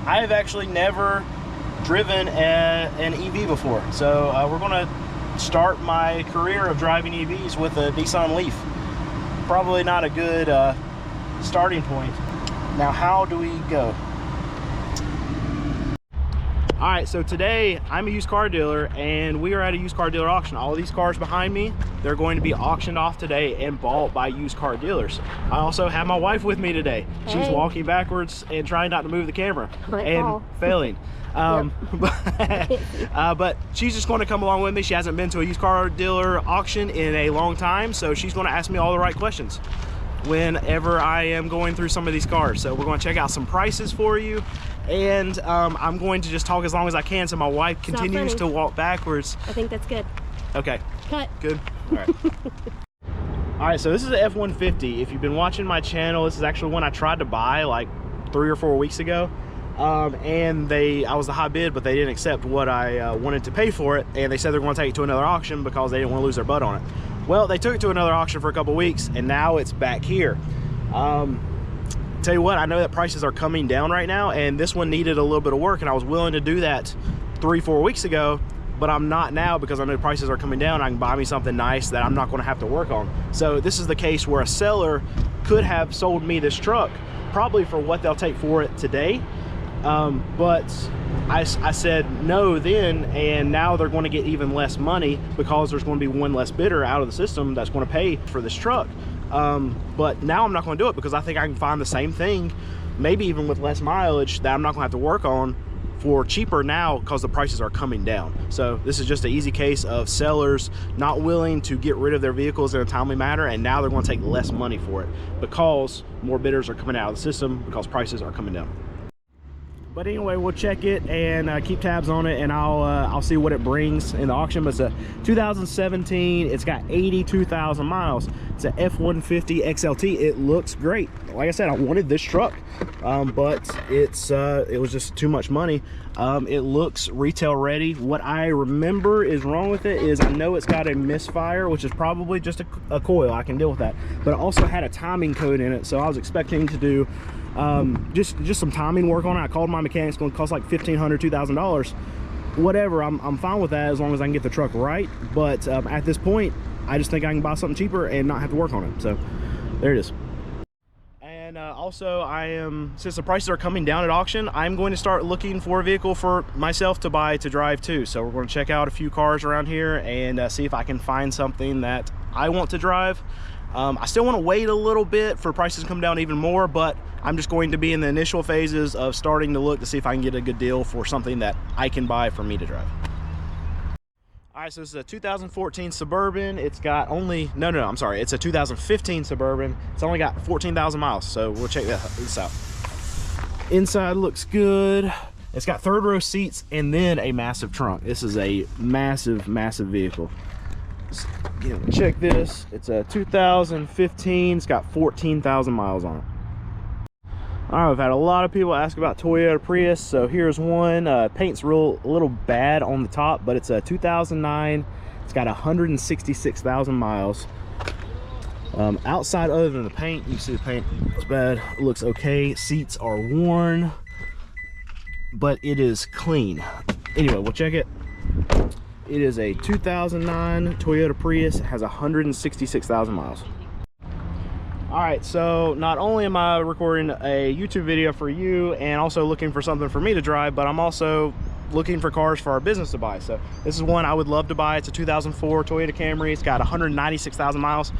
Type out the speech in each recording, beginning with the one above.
I have actually never driven an EV before, so we're going to start my career of driving EVs with a Nissan Leaf. Probably not a good starting point. Now, how do we go? All right, so today I'm a used car dealer and we are at a used car dealer auction. All of these cars behind me, they're going to be auctioned off today and bought by used car dealers. I also have my wife with me today. Hey. She's walking backwards and trying not to move the camera and failing. But she's just going to come along with me. She hasn't been to a used car dealer auction in a long time, so she's going to ask me all the right questions whenever I am going through some of these cars. So we're going to check out some prices for you, and I'm going to just talk as long as I can so my wife continues to walk backwards. I think that's good. Okay. Cut. Good. All right. All right, so this is an F-150. If you've been watching my channel, this is actually one I tried to buy like 3 or 4 weeks ago. And I was the high bid, but they didn't accept what I wanted to pay for it, and they said they're going to take it to another auction because they didn't want to lose their butt on it. Well, they took it to another auction for a couple weeks, and now it's back here. Tell you what, I know that prices are coming down right now, and this one needed a little bit of work, and I was willing to do that 3 or 4 weeks ago, but I'm not now because I know prices are coming down. I can buy me something nice that I'm not going to have to work on. So this is the case where a seller could have sold me this truck probably for what they'll take for it today. But I said no then, and now they're going to get even less money because there's going to be one less bidder out of the system that's going to pay for this truck. But now I'm not going to do it because I think I can find the same thing, maybe even with less mileage, that I'm not going to have to work on for cheaper now because the prices are coming down. So this is just an easy case of sellers not willing to get rid of their vehicles in a timely manner, and now they're going to take less money for it because more bidders are coming out of the system because prices are coming down. But anyway, we'll check it and keep tabs on it, and I'll see what it brings in the auction. But it's a 2017. It's got 82,000 miles. It's an F-150 XLT. It looks great. Like I said, I wanted this truck, but it was just too much money. It looks retail ready. What I remember is wrong with it is I know it's got a misfire, which is probably just a coil. I can deal with that. But it also had a timing code in it, so I was expecting to do just some timing work on it. I called my mechanic. It's going to cost like $1,500, $2,000, whatever. I'm fine with that as long as I can get the truck right. But at this point, I just think I can buy something cheaper and not have to work on it. So there it is. And also, since the prices are coming down at auction, I'm going to start looking for a vehicle for myself to buy to drive too. So we're going to check out a few cars around here and see if I can find something that I want to drive. I still want to wait a little bit for prices to come down even more, but I'm just going to be in the initial phases of starting to look to see if I can get a good deal for something that I can buy for me to drive. All right, so this is a 2014 Suburban. It's got only, I'm sorry, it's a 2015 Suburban. It's only got 14,000 miles, so we'll check this out. Inside looks good. It's got third row seats and then a massive trunk. This is a massive, massive vehicle. Again, check this. It's a 2015. It's got 14,000 miles on it. All right, I've had a lot of people ask about Toyota Prius, so here's one. Paint's a little bad on the top, but it's a 2009. It's got 166,000 miles. Outside, other than the paint, you see the paint is bad. It looks okay. Seats are worn, but it is clean. Anyway, we'll check it. It is a 2009 Toyota Prius. It has 166,000 miles. All right, so not only am I recording a YouTube video for you and also looking for something for me to drive, but I'm also looking for cars for our business to buy. So this is one I would love to buy. It's a 2004 Toyota Camry. It's got 196,000 miles.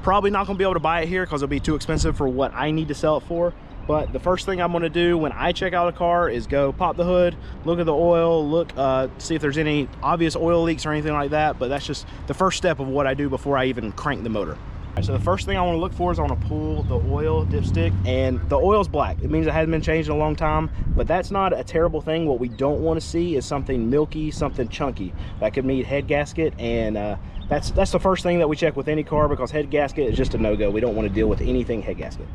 Probably not gonna be able to buy it here because it'll be too expensive for what I need to sell it for. But the first thing I'm gonna do when I check out a car is go pop the hood, look at the oil, look, see if there's any obvious oil leaks or anything like that. But that's just the first step of what I do before I even crank the motor. Right, so the first thing I want to look for is I want to pull the oil dipstick, and the oil's black. It means it hasn't been changed in a long time, but that's not a terrible thing. What we don't want to see is something milky, something chunky. That could mean head gasket, and that's the first thing that we check with any car, because head gasket is just a no-go. We don't want to deal with anything head gasket.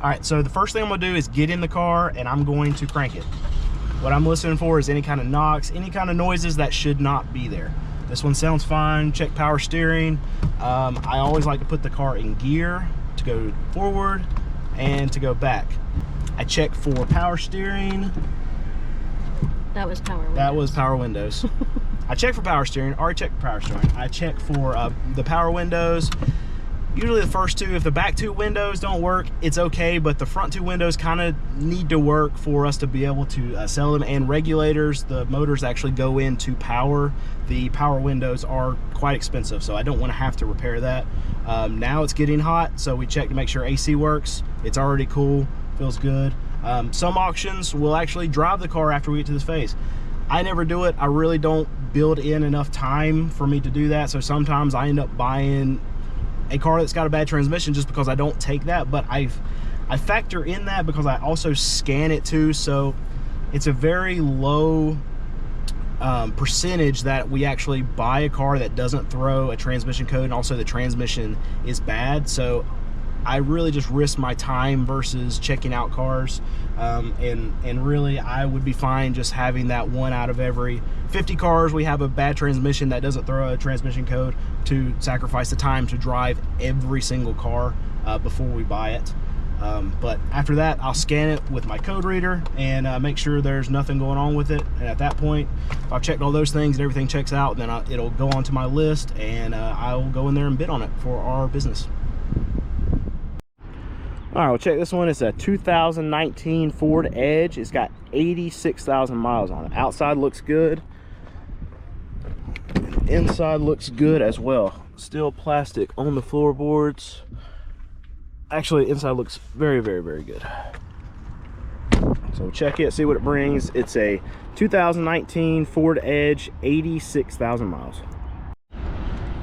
All right, so the first thing I'm gonna do is get in the car and I'm going to crank it. What I'm listening for is any kind of knocks, any kind of noises that should not be there. This one sounds fine. Check power steering. I always like to put the car in gear to go forward and to go back. I check for power steering. That was power windows. That was power windows. I check for power steering. Already checked for power steering. I check for the power windows. Usually the first two. If the back two windows don't work, it's okay, but the front two windows kind of need to work for us to be able to sell them. And regulators, the motors actually go into power. The power windows are quite expensive, so I don't want to have to repair that. Now it's getting hot, so we check to make sure AC works. It's already cool, feels good. Some auctions will actually drive the car after we get to this phase. I never do it. I really don't build in enough time for me to do that, so sometimes I end up buying a car that's got a bad transmission just because I don't take that. But I factor in that because I also scan it too, so it's a very low percentage that we actually buy a car that doesn't throw a transmission code, and also the transmission is bad. So I really just risk my time versus checking out cars, and really I would be fine just having that one out of every 50 cars we have a bad transmission that doesn't throw a transmission code, to sacrifice the time to drive every single car before we buy it. But after that, I'll scan it with my code reader and make sure there's nothing going on with it. And at that point, if I've checked all those things and everything checks out, then it'll go onto my list, and I'll go in there and bid on it for our business. All right, we'll check this one. It's a 2019 Ford Edge. It's got 86,000 miles on it. Outside looks good. And inside looks good as well. Still plastic on the floorboards. Actually, inside looks very, very, very good. So check it, see what it brings. It's a 2019 Ford Edge, 86,000 miles.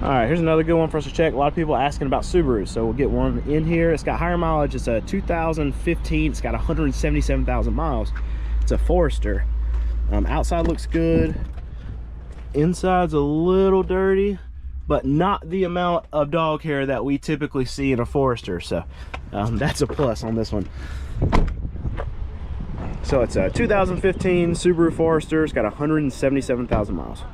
All right, here's another good one for us to check. A lot of people asking about Subarus, so we'll get one in here. It's got higher mileage. It's a 2015. It's got 177,000 miles. It's a Forester. Outside looks good. Inside's a little dirty, but not the amount of dog hair that we typically see in a Forester. So that's a plus on this one. So it's a 2015 Subaru Forester. It's got 177,000 miles.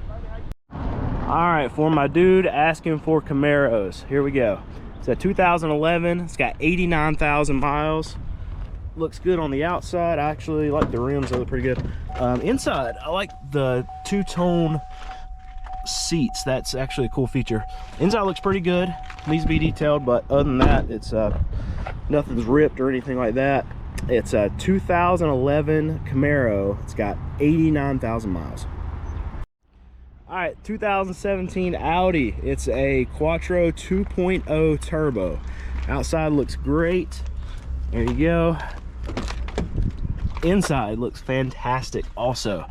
All right, for my dude asking for Camaros, here we go. It's a 2011. It's got 89,000 miles. Looks good on the outside. I actually like the rims, they look pretty good. Inside, I like the two-tone seats. That's actually a cool feature. Inside looks pretty good. Needs to be detailed, but other than that, it's nothing's ripped or anything like that. It's a 2011 Camaro. It's got 89,000 miles. All right, 2017 Audi. It's a Quattro 2.0 turbo. Outside looks great. There you go. Inside looks fantastic also.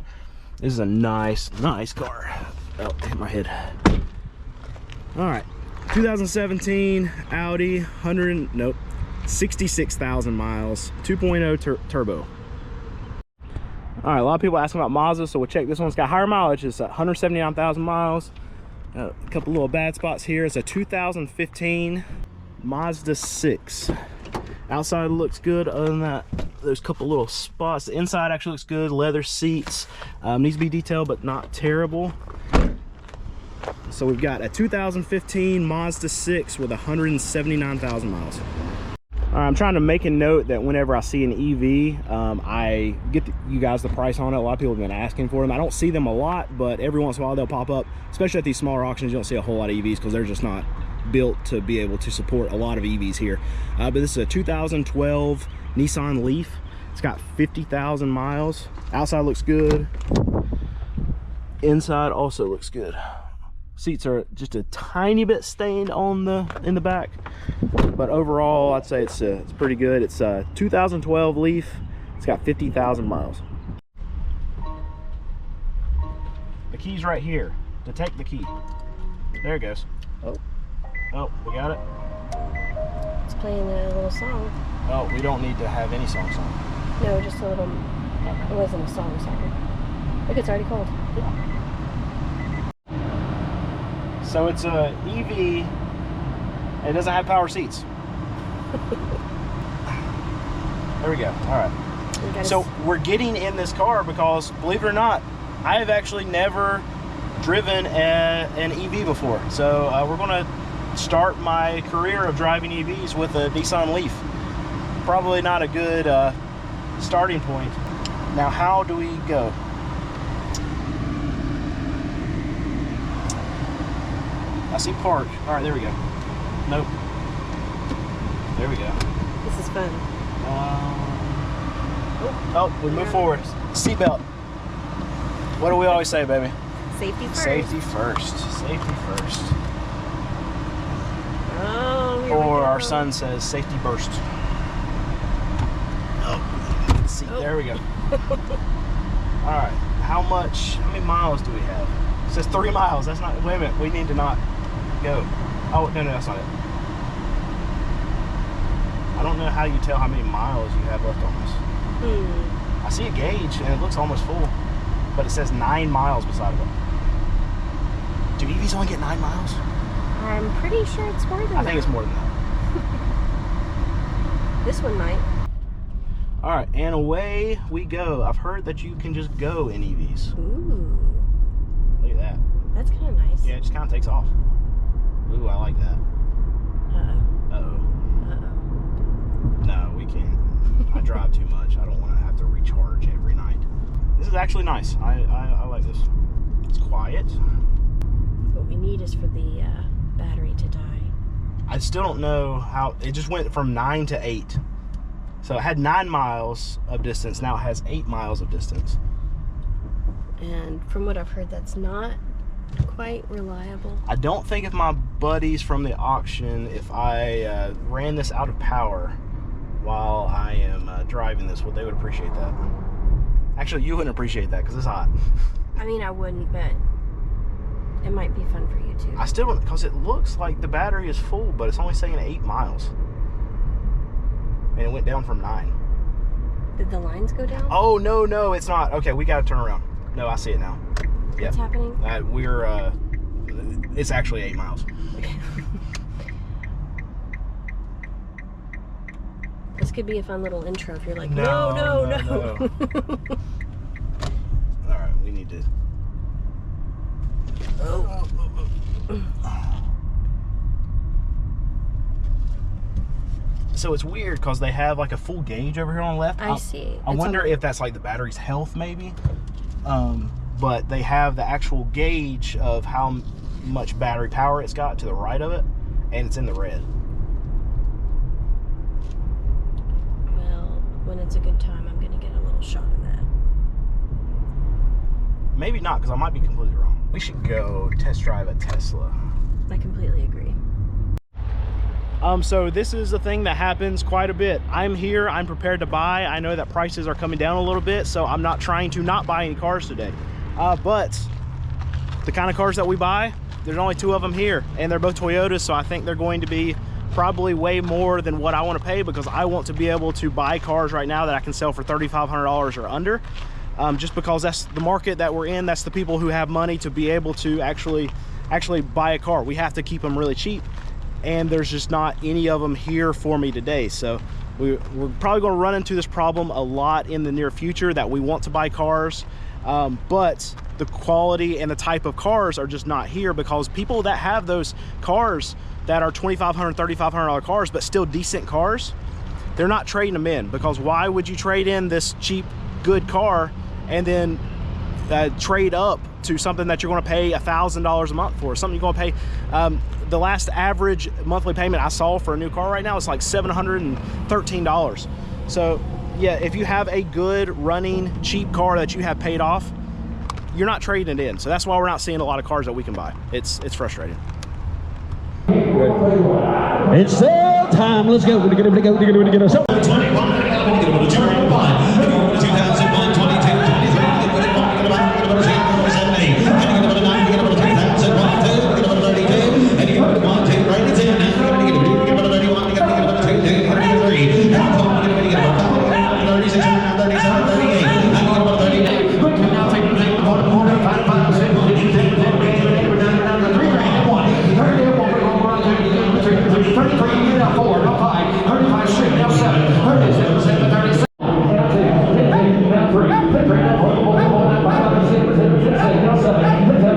This is a nice car. Oh, hit my head. All right, 2017 Audi, 66,000 miles, 2.0 turbo. All right, a lot of people asking about Mazda, so we'll check this one. It's got higher mileage. It's 179,000 miles. A couple little bad spots here. It's a 2015 Mazda 6. Outside looks good. Other than that, there's a couple little spots. The inside actually looks good. Leather seats. Needs to be detailed, but not terrible. So we've got a 2015 Mazda 6 with 179,000 miles. I'm trying to make a note that whenever I see an EV, I get you guys the price on it. A lot of people have been asking for them. I don't see them a lot, but every once in a while they'll pop up, especially at these smaller auctions. You don't see a whole lot of EVs because they're just not built to be able to support a lot of EVs here. But this is a 2012 Nissan Leaf. It's got 50,000 miles. Outside looks good. Inside also looks good. Seats are just a tiny bit stained on in the back, but overall I'd say it's pretty good. It's a 2012 Leaf. It's got 50,000 miles. The key's right here. Detect the key. There it goes. Oh, we got it. It's playing a little song. Oh, we don't need to have any songs on. No, just a little. It wasn't a song, sorry. Look, it's already cold. Yeah. So it's a EV. It doesn't have power seats. There we go. All right. So we're getting in this car because, believe it or not, I have actually never driven an EV before. So we're gonna start my career of driving EVs with a Nissan Leaf. Probably not a good starting point. Now, how do we go? I see park. All right, there we go. Nope. There we go. This is fun. Oh, we move forward. Seatbelt. What do we always say, baby? Safety first. Safety first. Safety first. Oh, here we Or go. our son says, safety burst. Oh, see, there we go. All right, how many miles do we have? It says 3 miles. That's not, wait a minute, we need to not go. Oh, no, that's not it. I don't know how you tell how many miles you have left on this. I see a gauge and it looks almost full, but it says 9 miles beside of it. Do EVs only get 9 miles? I'm pretty sure it's more than that. I think it's more than that. This one might. All right, and away we go. I've heard that you can just go in EVs. Ooh. Look at that. That's kind of nice. Yeah, it just kind of takes off. Ooh, I like that. Uh-oh. Uh-oh. Uh-oh. No, we can't. I drive too much. I don't want to have to recharge every night. This is actually nice. I like this. It's quiet. What we need is for the battery to die. I still don't know how. It just went from 9 to 8. So it had 9 miles of distance. Now it has 8 miles of distance. And from what I've heard, that's not quite reliable. I don't think if my buddies from the auction, if I ran this out of power while I am driving this, they would appreciate that. Actually, you wouldn't appreciate that because it's hot. I mean, I wouldn't, but it might be fun for you too. I still don't, because it looks like the battery is full, but it's only saying 8 miles. And it went down from 9. Did the lines go down? Oh, no, it's not. Okay, we got to turn around. No, I see it now. Yeah. What's happening? It's actually 8 miles. This could be a fun little intro if you're like, No. no. All right, we need to. Oh. So it's weird because they have like a full gauge over here on the left. I see. I wonder if that's like the battery's health, maybe. But they have the actual gauge of how much battery power it's got to the right of it, and it's in the red. Well, when it's a good time, I'm gonna get a little shot of that. Maybe not, because I might be completely wrong. We should go test drive a Tesla. I completely agree. So this is a thing that happens quite a bit. I'm here, I'm prepared to buy. I know that prices are coming down a little bit, so I'm not trying to not buy any cars today. But the kind of cars that we buy, there's only 2 of them here, and they're both Toyotas, so I think they're going to be probably way more than what I want to pay, because I want to be able to buy cars right now that I can sell for $3,500 or under. Just because that's the market that we're in. That's the people who have money to be able to actually buy a car. We have to keep them really cheap, and there's just not any of them here for me today. So we're probably going to run into this problem a lot in the near future, that we want to buy cars, but the quality and the type of cars are just not here, because people that have those cars that are $2,500, $3,500 cars, but still decent cars, they're not trading them in. Because why would you trade in this cheap, good car and then trade up to something that you're going to pay $1,000 a month for, something you're going to pay? The last average monthly payment I saw for a new car right now is like $713. So yeah, if you have a good running cheap car that you have paid off, you're not trading it in. So that's why we're not seeing a lot of cars that we can buy. It's frustrating. It's sale time. Let's go. Get us up.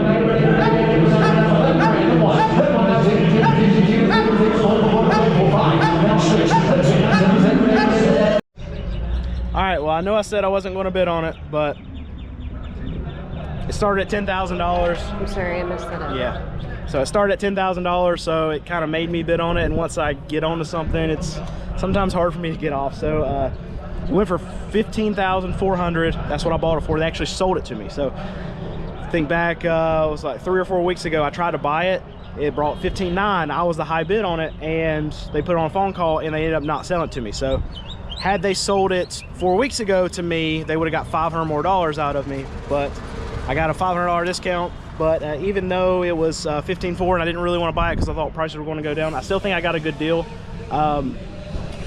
35, right, well, I know I said I wasn't going to bid on it, but it started at $10,000. I'm sorry, I messed that up. Yeah. So it started at $10,000, so it kind of made me bid on it. And once I get onto something, it's sometimes hard for me to get off. So it went for $15,400. That's what I bought it for. They actually sold it to me. So think back, it was like 3 or 4 weeks ago, I tried to buy it. It brought $15,900. I was the high bid on it, and they put it on a phone call, and they ended up not selling it to me. So had they sold it 4 weeks ago to me, they would have got $500 more out of me. But I got a $500 discount. But even though it was $15,400 and I didn't really want to buy it because I thought prices were going to go down, I still think I got a good deal.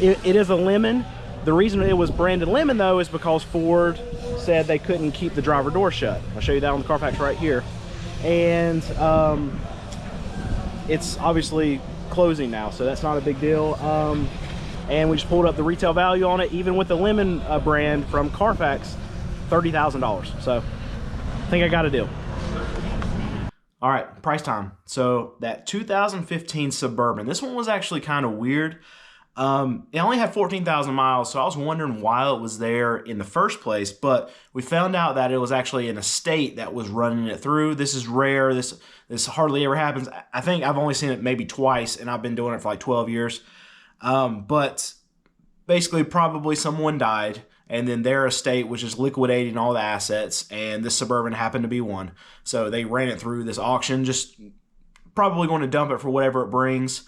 It is a lemon. The reason it was branded lemon, though, is because Ford said they couldn't keep the driver door shut. I'll show you that on the Carfax right here. And it's obviously closing now, so that's not a big deal. And we just pulled up the retail value on it, even with the lemon brand from Carfax, $30,000. So I think I got a deal. All right, price time. So that 2015 Suburban, this one was actually kind of weird. It only had 14,000 miles, so I was wondering why it was there in the first place, but we found out that it was actually an estate that was running it through. This is rare. This hardly ever happens. I think I've only seen it maybe twice, and I've been doing it for like 12 years. But basically, probably someone died, and then their estate was just liquidating all the assets, and this Suburban happened to be one. So they ran it through this auction, just probably going to dump it for whatever it brings.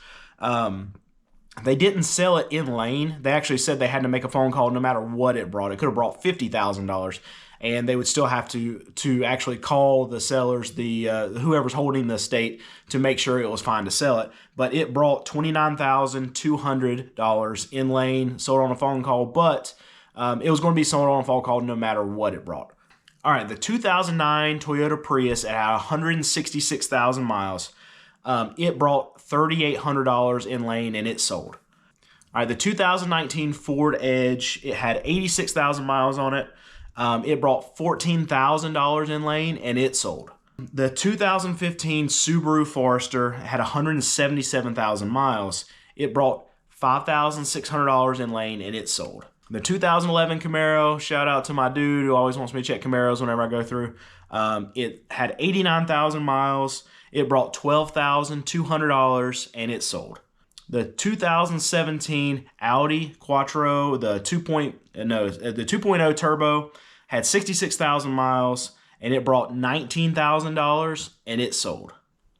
They didn't sell it in lane. They actually said they had to make a phone call no matter what it brought. It could have brought $50,000, and they would still have to actually call the sellers, whoever's holding the estate, to make sure it was fine to sell it. But it brought $29,200 in lane, sold on a phone call, but it was going to be sold on a phone call no matter what it brought. All right, the 2009 Toyota Prius at 166,000 miles. It brought $3,800 in lane, and it sold. All right, the 2019 Ford Edge, it had 86,000 miles on it. It brought $14,000 in lane, and it sold. The 2015 Subaru Forester had 177,000 miles. It brought $5,600 in lane, and it sold. The 2011 Camaro, shout out to my dude who always wants me to check Camaros whenever I go through. It had 89,000 miles. It brought $12,200, and it sold. The 2017 Audi Quattro, the 2.0 turbo, had 66,000 miles, and it brought $19,000, and it sold.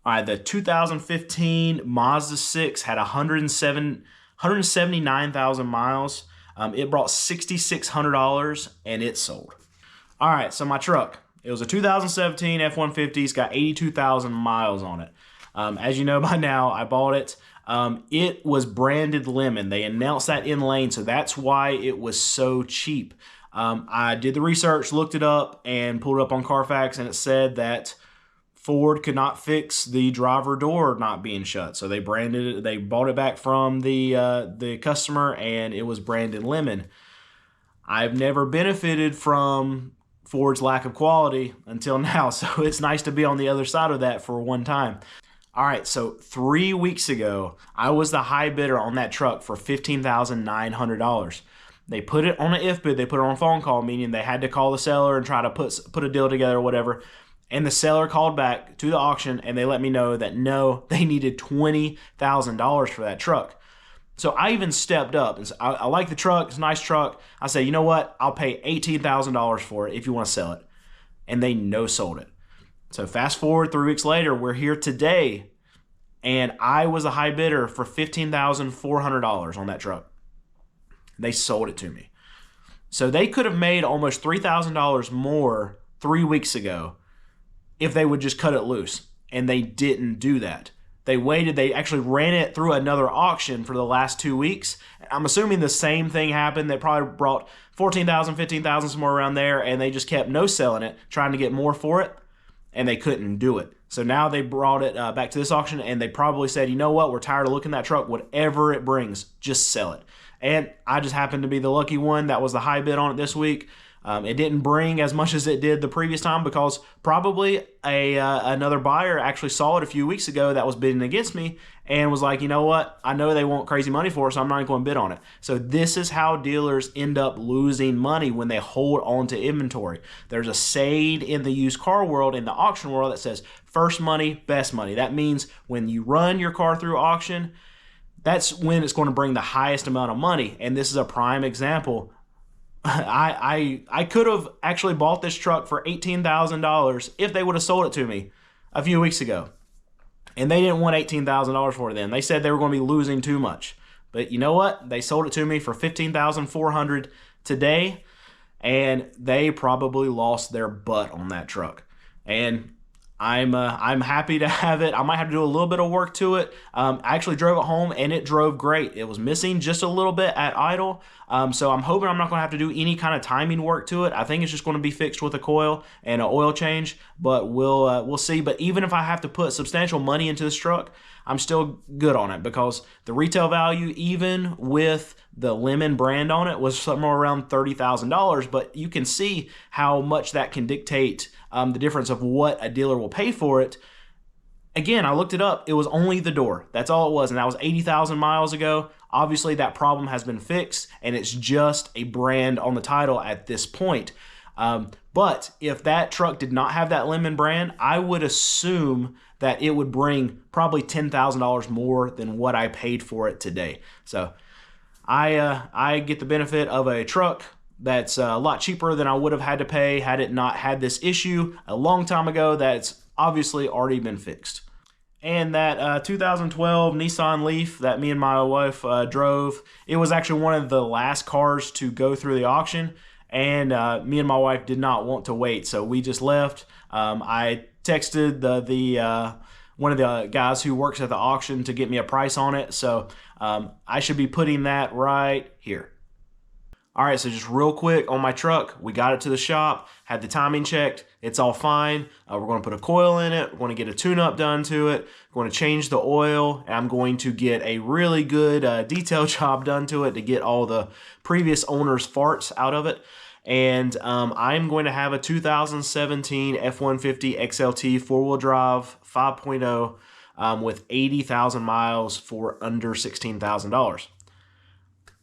All right, the 2015 Mazda 6 had 179,000 miles. It brought $6,600, and it sold. All right, so my truck. It was a 2017 F-150. It's got 82,000 miles on it. As you know by now, I bought it. It was branded lemon. They announced that in lane, so that's why it was so cheap. I did the research, looked it up, and pulled it up on Carfax, and it said that Ford could not fix the driver door not being shut. So they branded it. They bought it back from the customer, and it was branded lemon. I've never benefited from Ford's lack of quality until now, so it's nice to be on the other side of that for one time. All right, so 3 weeks ago, I was the high bidder on that truck for $15,900. They put it on an if bid. They put it on a phone call, meaning they had to call the seller and try to put a deal together or whatever. And the seller called back to the auction, and they let me know that no, they needed $20,000 for that truck. So I even stepped up, and I like the truck. It's a nice truck. I say, you know what? I'll pay $18,000 for it if you want to sell it. And they no-sold it. So fast forward 3 weeks later, we're here today, and I was a high bidder for $15,400 on that truck. They sold it to me. So they could have made almost $3,000 more 3 weeks ago if they would just cut it loose, and they didn't do that. They waited. They actually ran it through another auction for the last 2 weeks. I'm assuming the same thing happened. They probably brought 14,000, 15,000, somewhere around there, and they just kept no-selling it, trying to get more for it, and they couldn't do it. So now they brought it back to this auction, and they probably said, you know what, we're tired of looking at that truck. Whatever it brings, just sell it. And I just happened to be the lucky one that was the high bid on it this week. It didn't bring as much as it did the previous time because probably another buyer actually saw it a few weeks ago that was bidding against me and was like, you know what, I know they want crazy money for it, so I'm not going to bid on it. So this is how dealers end up losing money when they hold on to inventory. There's a saying in the used car world, in the auction world, that says first money, best money. That means when you run your car through auction, that's when it's going to bring the highest amount of money. And this is a prime example. I could have actually bought this truck for $18,000 if they would have sold it to me a few weeks ago. And they didn't want $18,000 for it then. They said they were going to be losing too much. But you know what? They sold it to me for $15,400 today, and they probably lost their butt on that truck. And I'm happy to have it. I might have to do a little bit of work to it. I actually drove it home and it drove great. It was missing just a little bit at idle. So I'm hoping I'm not going to have to do any kind of timing work to it. I think it's just going to be fixed with a coil and an oil change, but we'll see. But even if I have to put substantial money into this truck, I'm still good on it because the retail value, even with the Lemon brand on it, was somewhere around $30,000. But you can see how much that can dictate the difference of what a dealer will pay for it. Again, I looked it up. It was only the door. That's all it was. And that was 80,000 miles ago. Obviously, that problem has been fixed, and it's just a brand on the title at this point. But if that truck did not have that Lemon brand, I would assume that it would bring probably $10,000 more than what I paid for it today. So I get the benefit of a truck that's a lot cheaper than I would have had to pay had it not had this issue a long time ago that's obviously already been fixed. And that 2012 Nissan Leaf that me and my wife drove, it was actually one of the last cars to go through the auction, and me and my wife did not want to wait, so we just left. I texted one of the guys who works at the auction to get me a price on it, so I should be putting that right here. All right, so just real quick on my truck, we got it to the shop, had the timing checked, it's all fine. We're going to put a coil in it, we're going to get a tune-up done to it, we're going to change the oil, and I'm going to get a really good detail job done to it to get all the previous owner's farts out of it. And I'm going to have a 2017 F-150 XLT four-wheel drive 5.0 with 80,000 miles for under $16,000.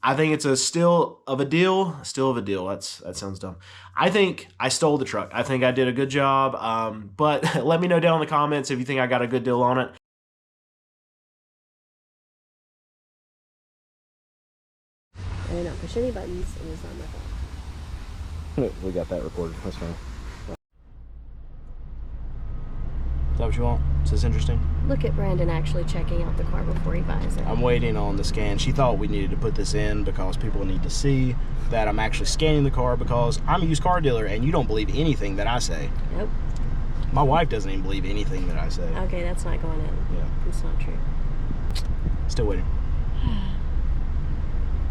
I think it's still of a deal. That sounds dumb. I think I stole the truck. I think I did a good job. But let me know down in the comments if you think I got a good deal on it. I did not push any buttons. It was not my fault. We got that recorded. That's fine. Is that what you want? Is this interesting? Look at Brandon actually checking out the car before he buys it. I'm waiting on the scan. She thought we needed to put this in because people need to see that I'm actually scanning the car, because I'm a used car dealer and you don't believe anything that I say. Nope. My wife doesn't even believe anything that I say. Okay, that's not going in. Yeah. It's not true. Still waiting.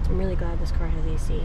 I'm really glad this car has AC.